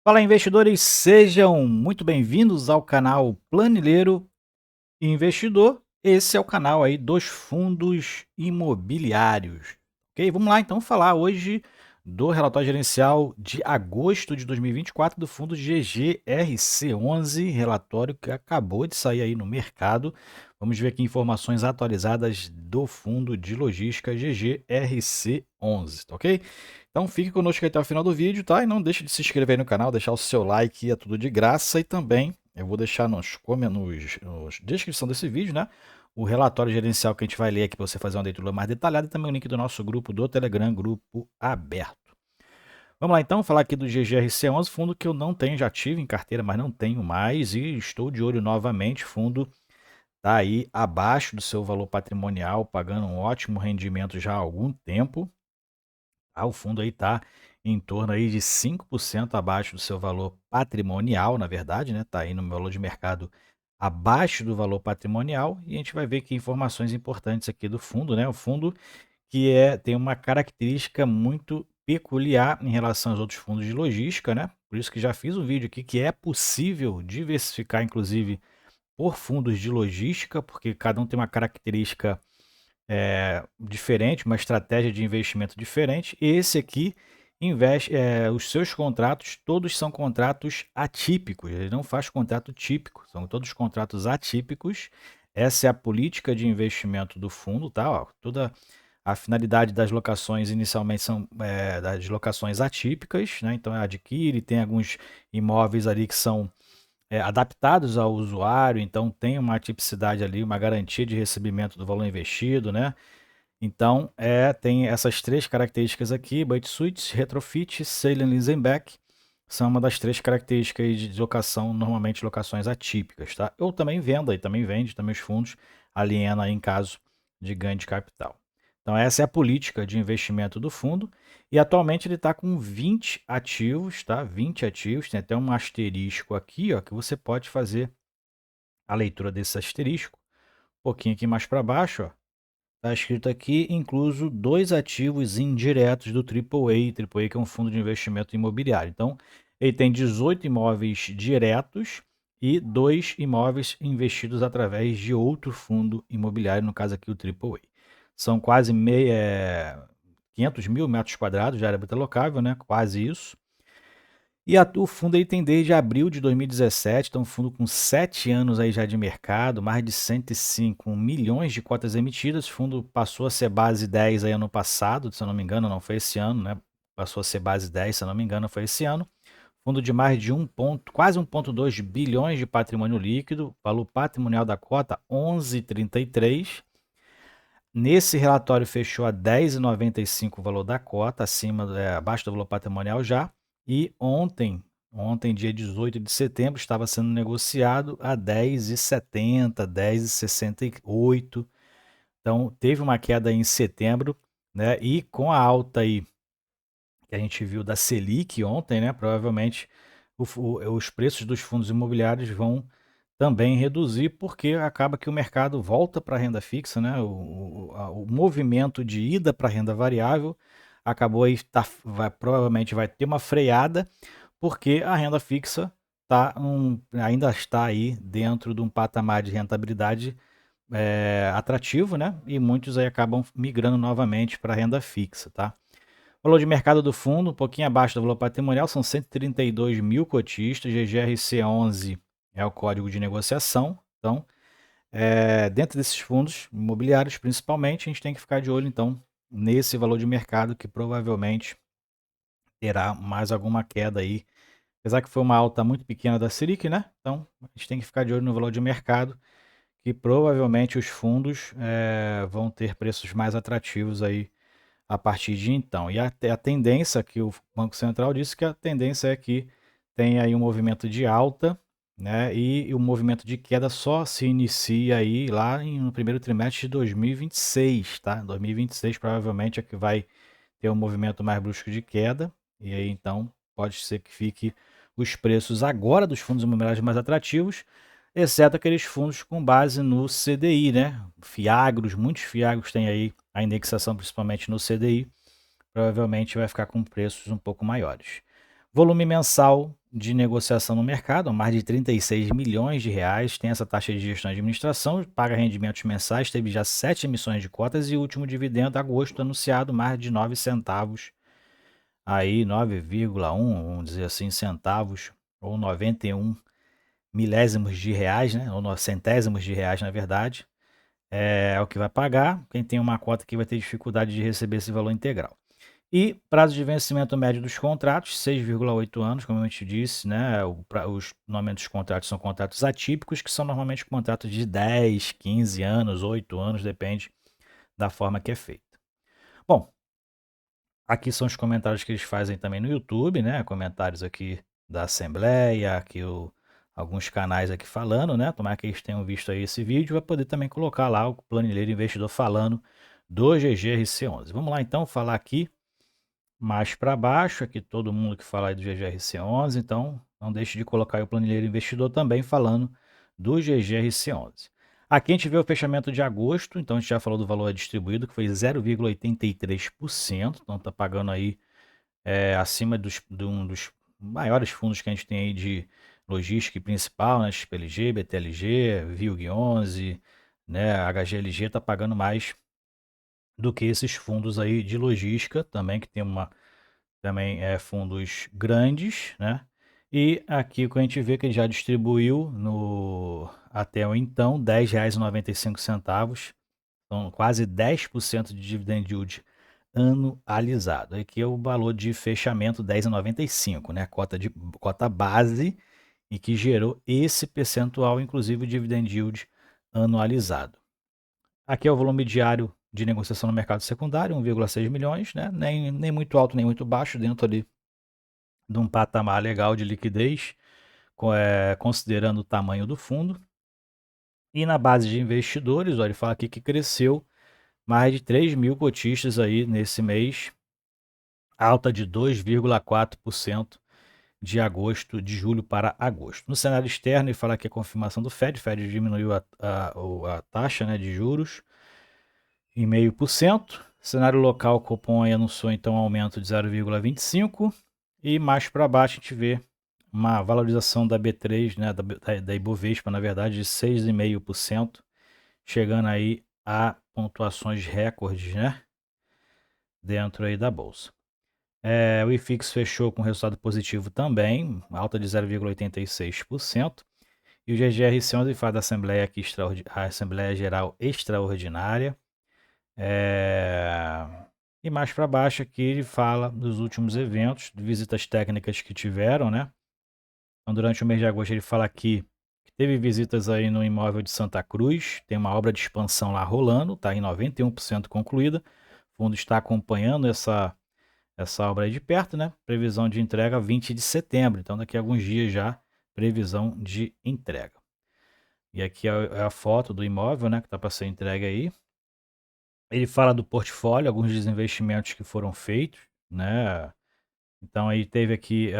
Fala, investidores, sejam muito bem-vindos ao canal Planileiro Investidor. Esse é o canal aí dos fundos imobiliários. Ok? Vamos lá então falar hoje do relatório gerencial de agosto de 2024 do fundo GGRC11, relatório que acabou de sair aí no mercado. Vamos ver aqui informações atualizadas do fundo de logística GGRC11, tá ok? Então fique conosco até o final do vídeo, tá? E não deixe de se inscrever aí no canal, deixar o seu like, é tudo de graça. E também eu vou deixar nos descrição desse vídeo, né? O relatório gerencial que a gente vai ler aqui para você fazer uma leitura mais detalhada e também o link do nosso grupo do Telegram, grupo aberto. Vamos lá então, falar aqui do GGRC11, fundo que eu não tenho, já tive em carteira, mas não tenho mais e estou de olho novamente. Fundo está aí abaixo do seu valor patrimonial, pagando um ótimo rendimento já há algum tempo. O fundo aí está em torno aí de 5% abaixo do seu valor patrimonial, na verdade, né? Está aí no valor de mercado abaixo do valor patrimonial e a gente vai ver aqui informações importantes aqui do fundo, né? O fundo que tem uma característica muito peculiar em relação aos outros fundos de logística, né? Por isso que já fiz um vídeo aqui que é possível diversificar, inclusive, por fundos de logística, porque cada um tem uma característica diferente, uma estratégia de investimento diferente. Esse aqui investe, os seus contratos, todos são contratos atípicos, ele não faz contrato típico, são todos contratos atípicos. Essa é a política de investimento do fundo, tá? Ó, toda a finalidade das locações inicialmente são das locações atípicas, né? Então adquire, tem alguns imóveis ali que são adaptados ao usuário, então tem uma tipicidade ali, uma garantia de recebimento do valor investido, né? Então, tem essas três características aqui: Buy to Suites, Retrofit, Sale and Leaseback, são uma das três características de locação, normalmente locações atípicas, tá? Ou também venda, e também vende, também os fundos alienam aí em caso de ganho de capital. Então, essa é a política de investimento do fundo, e atualmente ele está com 20 ativos, tá? 20 ativos, tem até um asterisco aqui, ó, que você pode fazer a leitura desse asterisco. Um pouquinho aqui mais para baixo, ó. Está escrito aqui, incluso dois ativos indiretos do AAA, AAA que é um fundo de investimento imobiliário. Então, ele tem 18 imóveis diretos e dois imóveis investidos através de outro fundo imobiliário, no caso aqui o AAA. São quase 500 mil metros quadrados de área bruta locável, né? Quase isso. E o fundo aí tem desde abril de 2017, então um fundo com 7 anos aí já de mercado, mais de 105 milhões de cotas emitidas. O fundo passou a ser base 10 aí ano passado, se eu não me engano, não foi esse ano, né? Passou a ser base 10, se eu não me engano, foi esse ano. Fundo de mais de quase 1,2 bilhões de patrimônio líquido, valor patrimonial da cota 11,33. Nesse relatório fechou a 10,95 o valor da cota, abaixo do valor patrimonial já. E ontem, dia 18 de setembro, estava sendo negociado a 10,70, 10,68. Então, teve uma queda em setembro, né? E com a alta aí que a gente viu da Selic ontem, né? Provavelmente os preços dos fundos imobiliários vão também reduzir, porque acaba que o mercado volta para a renda fixa, né? O movimento de ida para a renda variável acabou aí, provavelmente vai ter uma freada, porque a renda fixa ainda está aí dentro de um patamar de rentabilidade atrativo, né? E muitos aí acabam migrando novamente para a renda fixa, tá? O valor de mercado do fundo, um pouquinho abaixo do valor patrimonial, são 132 mil cotistas, GGRC11 é o código de negociação. Então, dentro desses fundos imobiliários, principalmente, a gente tem que ficar de olho, então, nesse valor de mercado, que provavelmente terá mais alguma queda aí. Apesar que foi uma alta muito pequena da Selic, né? Então, a gente tem que ficar de olho no valor de mercado, que provavelmente os fundos vão ter preços mais atrativos aí a partir de então. E a tendência que o Banco Central disse que a tendência é que tem aí um movimento de alta, né? E o movimento de queda só se inicia aí lá no primeiro trimestre de 2026, tá? 2026 provavelmente é que vai ter um movimento mais brusco de queda, e aí então pode ser que fique os preços agora dos fundos imobiliários mais atrativos, exceto aqueles fundos com base no CDI, né? Fiagros, muitos fiagros têm aí a indexação principalmente no CDI, provavelmente vai ficar com preços um pouco maiores. Volume mensal de negociação no mercado, mais de 36 milhões de reais, tem essa taxa de gestão e administração, paga rendimentos mensais, teve já 7 emissões de cotas e o último dividendo, agosto, anunciado, mais de 9 centavos, aí 9,1, vamos dizer assim, centavos, ou 91 milésimos de reais, né, ou centésimos de reais, na verdade, é o que vai pagar. Quem tem uma cota aqui vai ter dificuldade de receber esse valor integral. E prazo de vencimento médio dos contratos, 6,8 anos, como eu te disse, né? Os normalmente os contratos são contratos atípicos, que são normalmente contratos de 10, 15 anos, 8 anos, depende da forma que é feita. Bom, aqui são os comentários que eles fazem também no YouTube, né? Comentários aqui da Assembleia, aqui alguns canais aqui falando, né? Tomara que eles tenham visto aí esse vídeo, vai poder também colocar lá o planilheiro investidor falando do GGRC11. Vamos lá então falar aqui mais para baixo, aqui todo mundo que fala aí do GGRC11, então não deixe de colocar aí o planilheiro investidor também falando do GGRC11. Aqui a gente vê o fechamento de agosto, então a gente já falou do valor distribuído, que foi 0,83%, então está pagando aí acima de um dos maiores fundos que a gente tem aí de logística principal, né, XPLG, BTLG, VILG11, né, HGLG está pagando mais do que esses fundos aí de logística também, que tem também fundos grandes, né? E aqui o que a gente vê que ele já distribuiu até o então R$ 10,95, então quase 10% de dividend yield anualizado. Aqui é o valor de fechamento 10,95, né? Cota base e que gerou esse percentual, inclusive o dividend yield anualizado. Aqui é o volume diário de negociação no mercado secundário, 1,6 milhões, né? Nem muito alto, nem muito baixo, dentro ali de um patamar legal de liquidez, considerando o tamanho do fundo. E na base de investidores, olha, ele fala aqui que cresceu mais de 3 mil cotistas aí nesse mês, alta de 2,4% de julho para agosto. No cenário externo, ele fala que a confirmação do Fed diminuiu a taxa, né, de juros em 0,5%. Cenário local, Copom anunciou então um aumento de 0,25%. E mais para baixo a gente vê uma valorização da B3, né, da Ibovespa, na verdade, de 6,5%, chegando aí a pontuações recordes, né, dentro aí da bolsa. O IFIX fechou com resultado positivo também, alta de 0,86%. E o GGRC11 faz da Assembleia aqui, a Assembleia Geral Extraordinária. E mais para baixo aqui ele fala dos últimos eventos, de visitas técnicas que tiveram, né? Então, durante o mês de agosto ele fala aqui que teve visitas aí no imóvel de Santa Cruz, tem uma obra de expansão lá rolando, está em 91% concluída. O fundo está acompanhando essa obra aí de perto, né? Previsão de entrega 20 de setembro, então daqui a alguns dias já, previsão de entrega. E aqui é a foto do imóvel, né, que está para ser entregue aí. Ele fala do portfólio, alguns desinvestimentos que foram feitos, né? Então aí teve aqui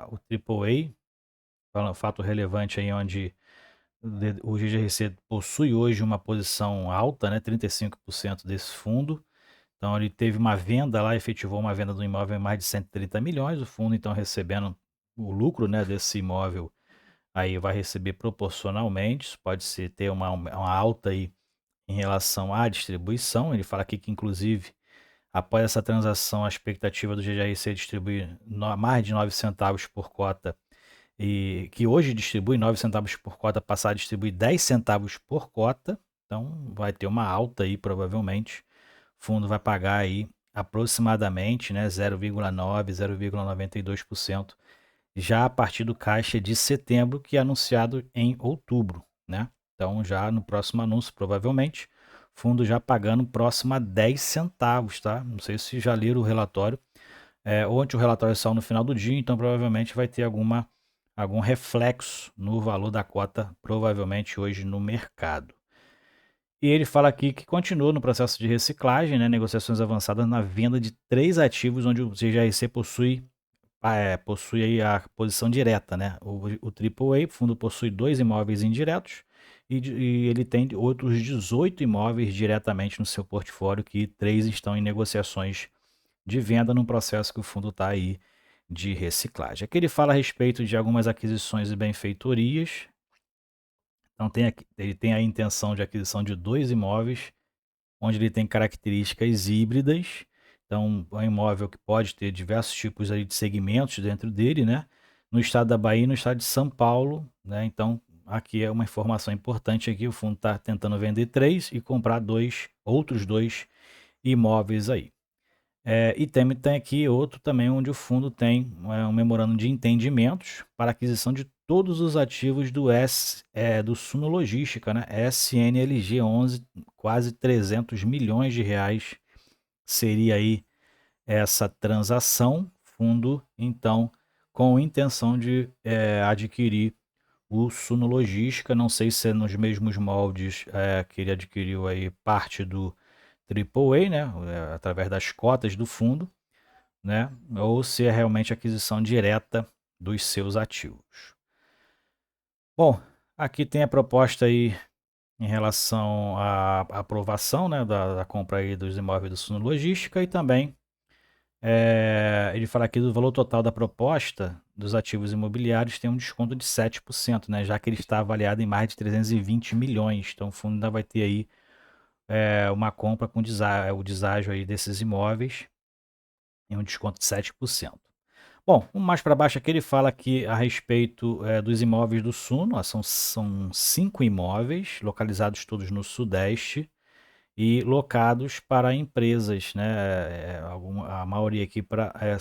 o AAA, fato relevante aí onde o GGRC possui hoje uma posição alta, né? 35% desse fundo. Então ele teve uma venda lá, efetivou uma venda do imóvel em mais de 130 milhões, o fundo então recebendo o lucro, né, desse imóvel, aí vai receber proporcionalmente, pode ser ter uma alta aí em relação à distribuição. Ele fala aqui que, inclusive, após essa transação, a expectativa do GGRC é distribuir mais de 9 centavos por cota, e que hoje distribui 9 centavos por cota, passar a distribuir 10 centavos por cota. Então, vai ter uma alta aí, provavelmente. O fundo vai pagar aí aproximadamente, né, 0,9, 0,92% já a partir do caixa de setembro, que é anunciado em outubro, né? Então, já no próximo anúncio, provavelmente, fundo já pagando próximo a 10 centavos, tá? Não sei se já leram o relatório. Ontem o relatório saiu no final do dia, então provavelmente vai ter algum reflexo no valor da cota, provavelmente hoje no mercado. E ele fala aqui que continua no processo de reciclagem, né? Negociações avançadas na venda de 3 ativos onde o CGRC possui aí a posição direta, né? O AAA, o fundo possui 2 imóveis indiretos e ele tem outros 18 imóveis diretamente no seu portfólio, que 3 estão em negociações de venda num processo que o fundo está aí de reciclagem. Aqui ele fala a respeito de algumas aquisições e benfeitorias. Então ele tem a intenção de aquisição de 2 imóveis, onde ele tem características híbridas. Então, é um imóvel que pode ter diversos tipos aí de segmentos dentro dele, né? No estado da Bahia e no estado de São Paulo, né? Então, aqui é uma informação importante aqui, o fundo está tentando vender 3 e comprar outros dois imóveis aí. E tem aqui outro também onde o fundo tem um memorando de entendimentos para aquisição de todos os ativos do Suno Logística, né? SNLG 11, quase 300 milhões de reais seria aí essa transação. Fundo, então, com intenção de adquirir o Suno Logística, não sei se é nos mesmos moldes que ele adquiriu aí parte do AAA, né? Através das cotas do fundo, né? Ou se é realmente aquisição direta dos seus ativos. Bom, aqui tem a proposta aí em relação à aprovação, né, da compra aí dos imóveis do Suno Logística e também ele fala aqui do valor total da proposta dos ativos imobiliários tem um desconto de 7%, né, já que ele está avaliado em mais de 320 milhões. Então o fundo ainda vai ter aí uma compra com o deságio aí desses imóveis em um desconto de 7%. Bom, mais para baixo aqui ele fala aqui a respeito dos imóveis do Suno. São 5 imóveis, localizados todos no Sudeste e locados para empresas, né? A maioria aqui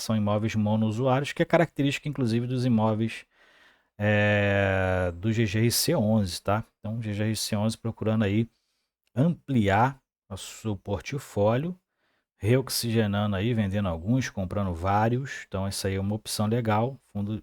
são imóveis monousuários, que é característica inclusive dos imóveis do GGRC 11, tá? Então, GGRC 11 procurando aí ampliar o seu portfólio, reoxigenando aí, vendendo alguns, comprando vários. Então, essa aí é uma opção legal, fundo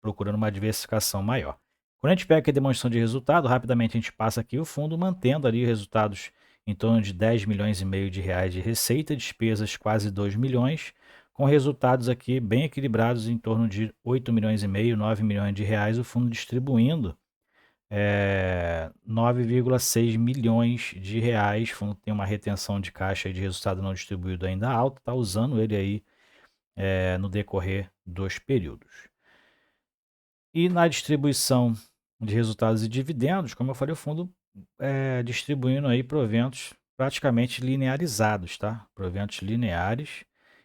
procurando uma diversificação maior. Quando a gente pega aqui a demonstração de resultado, rapidamente a gente passa aqui o fundo mantendo ali resultados em torno de 10 milhões e meio de reais de receita, despesas quase 2 milhões, com resultados aqui bem equilibrados em torno de 8 milhões e meio, 9 milhões de reais, o fundo distribuindo 9,6 milhões de reais. O fundo tem uma retenção de caixa e de resultado não distribuído ainda alta, está usando ele aí no decorrer dos períodos. E na distribuição de resultados e dividendos, como eu falei, o fundo distribuindo aí proventos praticamente linearizados, tá? Proventos lineares,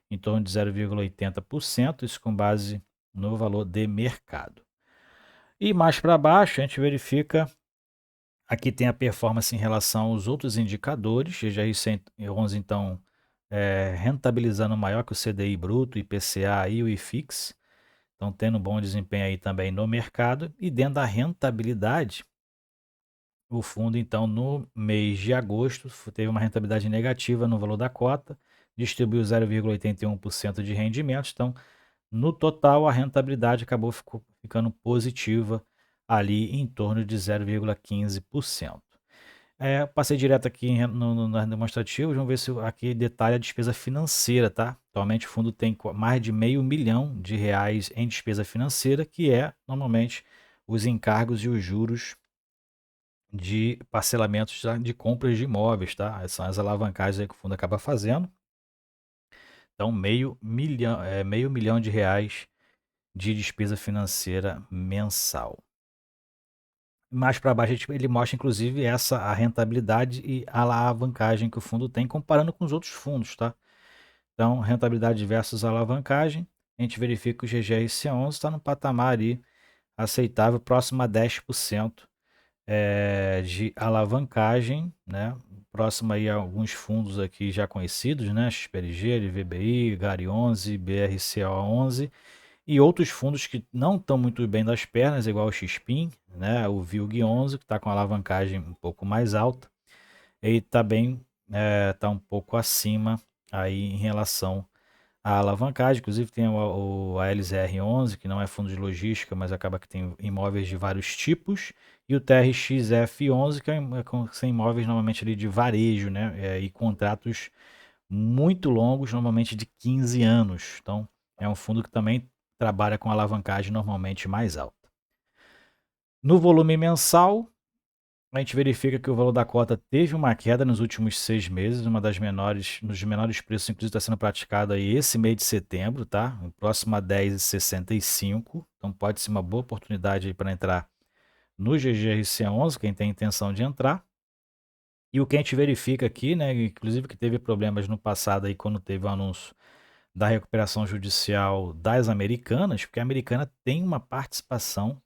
em torno de 0,80%, isso com base no valor de mercado. E mais para baixo, a gente verifica, aqui tem a performance em relação aos outros indicadores, GGR 11, então, rentabilizando maior que o CDI bruto, IPCA e o IFIX, então tendo um bom desempenho aí também no mercado. E dentro da rentabilidade, o fundo então no mês de agosto teve uma rentabilidade negativa no valor da cota, distribuiu 0,81% de rendimento. Então, no total, a rentabilidade acabou ficando positiva ali em torno de 0,15%. Passei direto aqui nas demonstrativas, vamos ver se aqui detalha a despesa financeira, tá? Atualmente o fundo tem mais de R$500 milhão em despesa financeira, que é normalmente os encargos e os juros de parcelamentos de compras de imóveis, tá? Essas são as alavancagens aí que o fundo acaba fazendo. Então, meio milhão de reais de despesa financeira mensal. Mais para baixo ele mostra inclusive a rentabilidade e a alavancagem que o fundo tem comparando com os outros fundos, tá? Então, rentabilidade versus alavancagem, a gente verifica que o GGRC11 está no patamar aí aceitável, próximo a 10% de alavancagem, né? Próximo aí a alguns fundos aqui já conhecidos, né? XPRG, LVBI, GARI 11, BRCO 11 e outros fundos que não estão muito bem das pernas, igual o XPIN, né? O VILG 11, que está com alavancagem um pouco mais alta, ele também está um pouco acima aí em relação à alavancagem. Inclusive tem a LZR 11, que não é fundo de logística, mas acaba que tem imóveis de vários tipos, e o TRXF 11, que são imóveis normalmente ali de varejo, né? E contratos muito longos, normalmente de 15 anos. Então, é um fundo que também trabalha com alavancagem normalmente mais alta. No volume mensal, a gente verifica que o valor da cota teve uma queda nos últimos 6 meses, uma das menores, nos menores preços, inclusive está sendo praticado aí esse mês de setembro, tá? O próximo a 10,65. Então pode ser uma boa oportunidade aí para entrar no GGRC11, quem tem intenção de entrar. E o que a gente verifica aqui, né, inclusive que teve problemas no passado aí quando teve o anúncio da recuperação judicial das Americanas, porque a Americana tem uma participação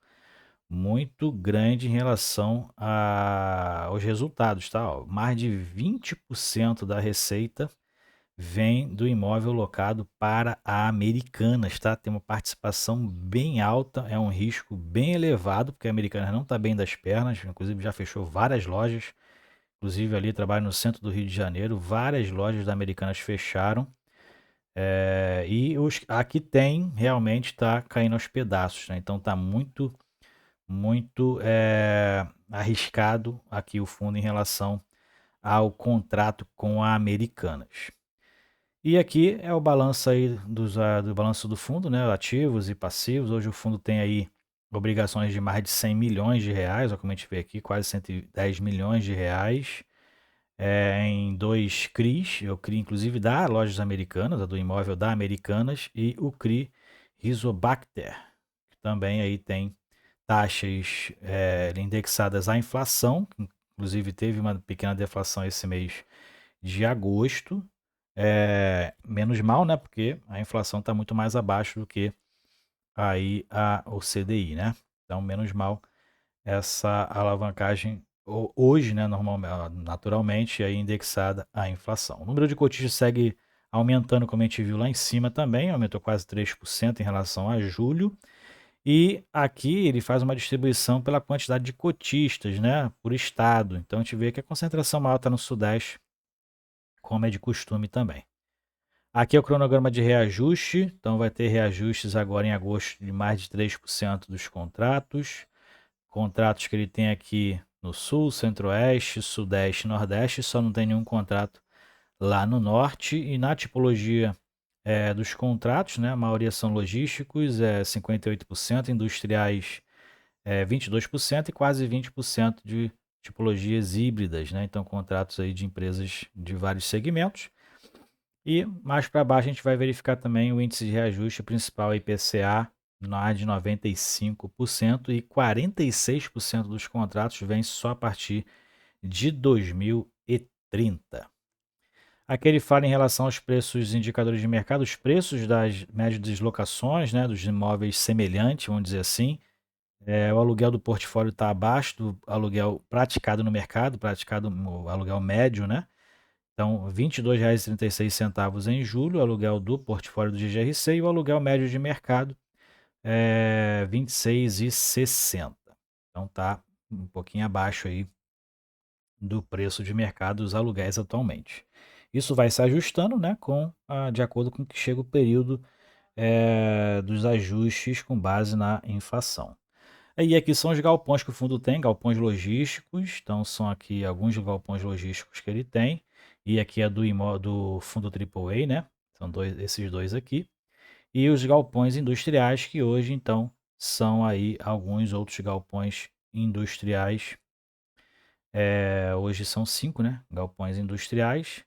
muito grande em relação aos resultados, tá? Ó, mais de 20% da receita vem do imóvel locado para a Americanas, tá? Tem uma participação bem alta, é um risco bem elevado, porque a Americanas não está bem das pernas, inclusive já fechou várias lojas, inclusive ali trabalho no centro do Rio de Janeiro, várias lojas da Americanas fecharam, e aqui tem realmente está caindo aos pedaços, né? Então está muito arriscado aqui o fundo em relação ao contrato com a Americanas. E aqui é o balanço aí do balanço do fundo, né? Ativos e passivos. Hoje o fundo tem aí obrigações de mais de 100 milhões de reais, ó, como a gente vê aqui, quase 110 milhões de reais, em dois CRIs, o CRI inclusive da Lojas Americanas, a do imóvel da Americanas, e o CRI Rizobacter, que também aí tem taxas indexadas à inflação, inclusive teve uma pequena deflação esse mês de agosto, menos mal, né? Porque a inflação está muito mais abaixo do que aí o CDI, né? Então, menos mal essa alavancagem hoje, né? Naturalmente, aí indexada à inflação. O número de cotistas segue aumentando, como a gente viu lá em cima também, aumentou quase 3% em relação a julho. E aqui ele faz uma distribuição pela quantidade de cotistas, né, por estado. Então a gente vê que a concentração maior está no Sudeste, como é de costume também. Aqui é o cronograma de reajuste, então vai ter reajustes agora em agosto de mais de 3% dos contratos. Contratos que ele tem aqui no Sul, Centro-Oeste, Sudeste e Nordeste, só não tem nenhum contrato lá no Norte. E na tipologia dos contratos, né, a maioria são logísticos, 58%, industriais 22% e quase 20% de tipologias híbridas, né? Então, contratos aí de empresas de vários segmentos. E mais para baixo a gente vai verificar também o índice de reajuste principal IPCA na de 95% e 46% dos contratos vêm só a partir de 2030. Aqui ele fala em relação aos preços, indicadores de mercado, os preços das médias deslocações, né, dos imóveis semelhantes, vamos dizer assim. O aluguel do portfólio está abaixo do aluguel praticado no mercado, praticado no aluguel médio, né? Então, R$ 22,36 em julho, o aluguel do portfólio do GGRC, e o aluguel médio de mercado é R$ 26,60. Então tá um pouquinho abaixo aí do preço de mercado dos aluguéis atualmente. Isso vai se ajustando, né, de acordo com que chega o período dos ajustes com base na inflação. E aqui são os galpões que o fundo tem, galpões logísticos. Então são aqui alguns galpões logísticos que ele tem. E aqui é do fundo AAA, né? São esses dois aqui. E os galpões industriais, que hoje então são aí alguns outros galpões industriais. Hoje são 5, né? Galpões industriais.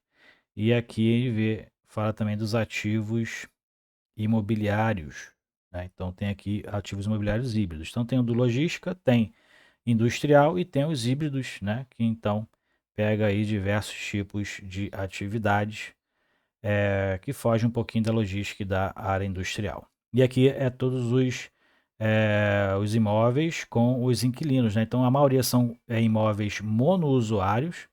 E aqui ele fala também dos ativos imobiliários, né? Então tem aqui ativos imobiliários híbridos. Então tem o do logística, tem industrial e tem os híbridos, né? Que então pega aí diversos tipos de atividades que fogem um pouquinho da logística e da área industrial. E aqui é todos os imóveis com os inquilinos, né? Então a maioria são imóveis monousuários,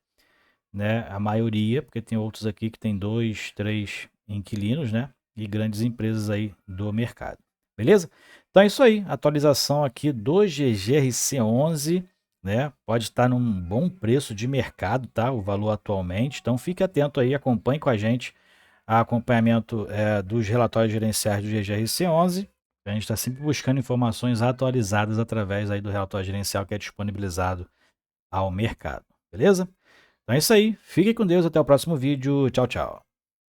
né? A maioria, porque tem outros aqui que tem 2, 3 inquilinos, né? E grandes empresas aí do mercado. Beleza? Então é isso aí, atualização aqui do GGRC11, né? Pode estar num bom preço de mercado, tá? O valor atualmente. Então fique atento aí, acompanhe com a gente o acompanhamento dos relatórios gerenciais do GGRC11. A gente está sempre buscando informações atualizadas através aí do relatório gerencial que é disponibilizado ao mercado. Beleza? Então é isso aí. Fique com Deus. Até o próximo vídeo. Tchau, tchau.